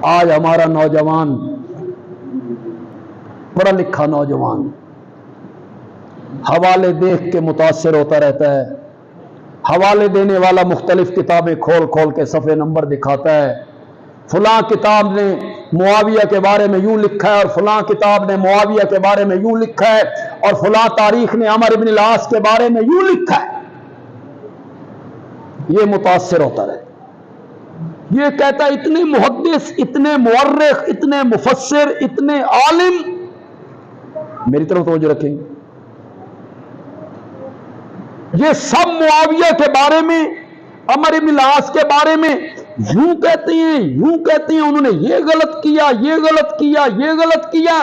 آج ہمارا نوجوان پڑھا لکھا نوجوان حوالے دیکھ کے متاثر ہوتا رہتا ہے. حوالے دینے والا مختلف کتابیں کھول کھول کے صفحے نمبر دکھاتا ہے. فلاں کتاب نے معاویہ کے بارے میں یوں لکھا ہے اور فلاں کتاب نے معاویہ کے بارے میں یوں لکھا ہے اور فلاں تاریخ نے عمر بن العاص کے بارے میں یوں لکھا ہے. یہ متاثر ہوتا رہتا. یہ کہتا ہے اتنے محدث، اتنے مورخ، اتنے مفسر، اتنے عالم. میری طرف توجہ رکھیں، یہ سب معاویہ کے بارے میں، عمر بن العاص کے بارے میں یوں کہتے ہیں، یوں کہتے ہیں، انہوں نے یہ غلط کیا، یہ غلط کیا، یہ غلط کیا.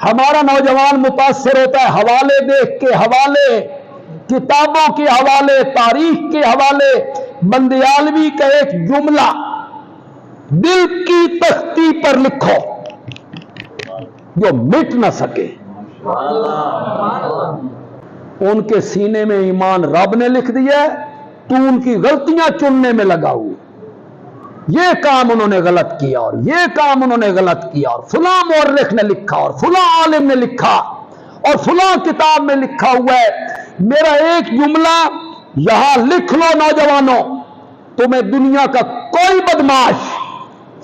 ہمارا نوجوان متاثر ہوتا ہے حوالے دیکھ کے، حوالے کتابوں کے حوالے، تاریخ کے حوالے. بندیالوی کا ایک جملہ دل کی تختی پر لکھو جو مٹ نہ سکے. ان کے سینے میں ایمان رب نے لکھ دیا ہے، تو ان کی غلطیاں چننے میں لگا ہوا. یہ کام انہوں نے غلط کیا اور یہ کام انہوں نے غلط کیا اور فلاں مورخ نے لکھا اور فلاں عالم نے لکھا اور فلاں کتاب میں لکھا ہوا ہے. میرا ایک جملہ یہاں لکھ لو نوجوانوں، تمہیں دنیا کا کوئی بدماش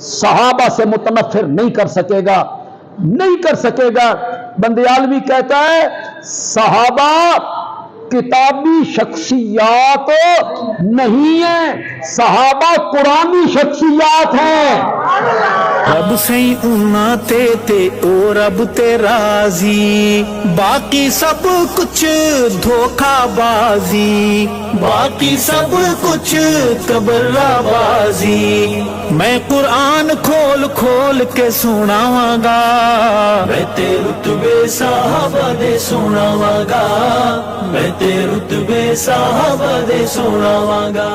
صحابہ سے متنفر نہیں کر سکے گا، نہیں کر سکے گا. بندیالوی کہتا ہے صحابہ کتابی شخصیات نہیں ہیں، صحابہ قرآنی شخصیات ہیں. رب سہی اونا تے او رب تے راضی، باقی سب کچھ دھوکہ بازی، باقی سب کچھ کبرا بازی. میں قرآن کھول کھول کے سناواں گا، میں تے رتبے صحابہ دے سناواں گا، میں تے رتبے صحابہ دے سناواں گا.